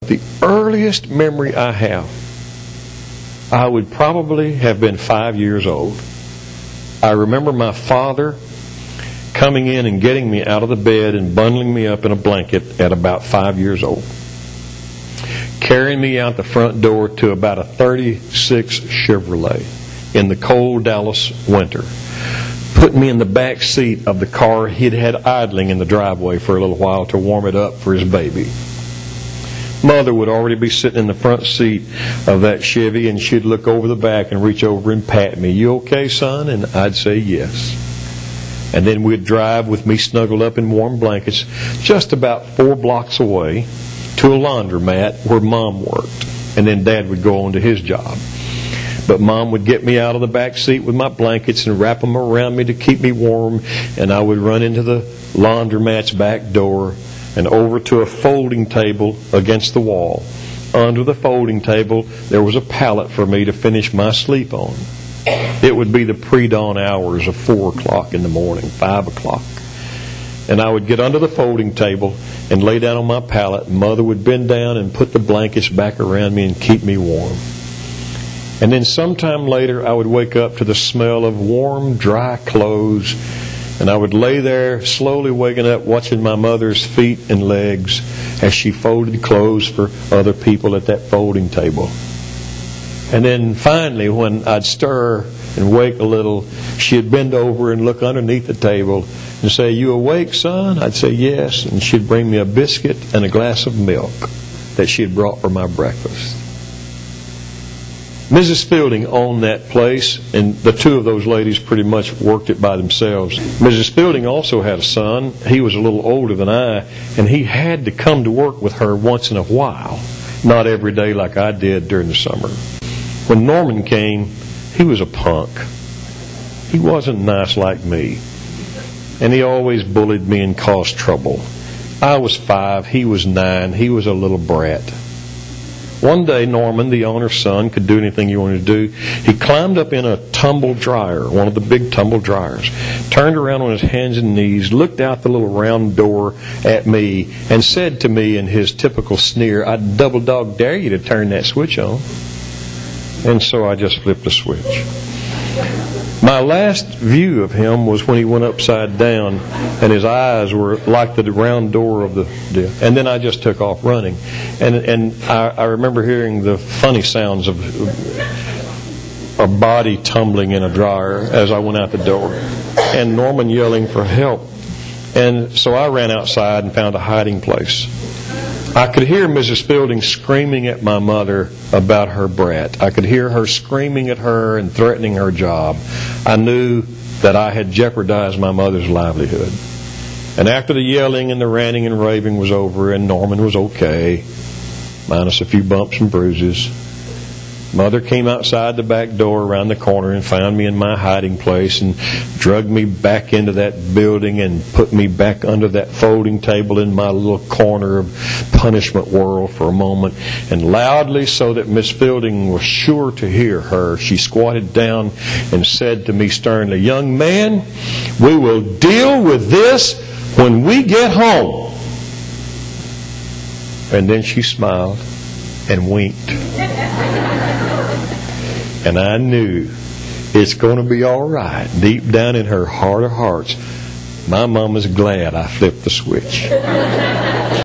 The earliest memory I have, I would probably have been 5 years old. I remember my father coming in and getting me out of the bed and bundling me up in a blanket at about 5 years old. Carrying me out the front door to about a 36 Chevrolet in the cold Dallas winter. Put me in the back seat of the car he'd had idling in the driveway for a little while to warm it up for his baby. Mother would already be sitting in the front seat of that Chevy, and she'd look over the back and reach over and pat me. "You okay, son?" And I'd say yes. And then we'd drive with me snuggled up in warm blankets just about 4 blocks away to a laundromat where Mom worked. And then Dad would go on to his job. But Mom would get me out of the back seat with my blankets and wrap them around me to keep me warm, and I would run into the laundromat's back door and over to a folding table against the wall. Under the folding table, there was a pallet for me to finish my sleep on. It would be the pre-dawn hours of 4 o'clock in the morning, 5 o'clock. And I would get under the folding table and lay down on my pallet. Mother would bend down and put the blankets back around me and keep me warm. And then sometime later, I would wake up to the smell of warm, dry clothes. And I would lay there, slowly waking up, watching my mother's feet and legs as she folded clothes for other people at that folding table. And then finally, when I'd stir and wake a little, she'd bend over and look underneath the table and say, "You awake, son?" I'd say, "Yes." And she'd bring me a biscuit and a glass of milk that she had brought for my breakfast. Mrs. Fielding owned that place, and the two of those ladies pretty much worked it by themselves. Mrs. Fielding also had a son. He was a little older than I, and he had to come to work with her once in a while, not every day like I did during the summer. When Norman came, he was a punk. He wasn't nice like me, and he always bullied me and caused trouble. I was 5, he was 9, he was a little brat. One day, Norman, the owner's son, could do anything he wanted to do. He climbed up in a tumble dryer, one of the big tumble dryers, turned around on his hands and knees, looked out the little round door at me, and said to me in his typical sneer, "I'd double dog dare you to turn that switch on." And so I just flipped the switch. My last view of him was when he went upside down and his eyes were like the round door of the deal. And then I just took off running. And I remember hearing the funny sounds of a body tumbling in a dryer as I went out the door. And Norman yelling for help. And so I ran outside and found a hiding place. I could hear Mrs. Fielding screaming at my mother about her brat. I could hear her screaming at her and threatening her job. I knew that I had jeopardized my mother's livelihood. And after the yelling and the ranting and raving was over and Norman was okay, minus a few bumps and bruises, Mother came outside the back door around the corner and found me in my hiding place and dragged me back into that building and put me back under that folding table in my little corner of punishment world for a moment. And loudly, so that Miss Fielding was sure to hear her, she squatted down and said to me sternly, "Young man, we will deal with this when we get home." And then she smiled and winked. And I knew it's going to be all right. Deep down in her heart of hearts, my mama's glad I flipped the switch.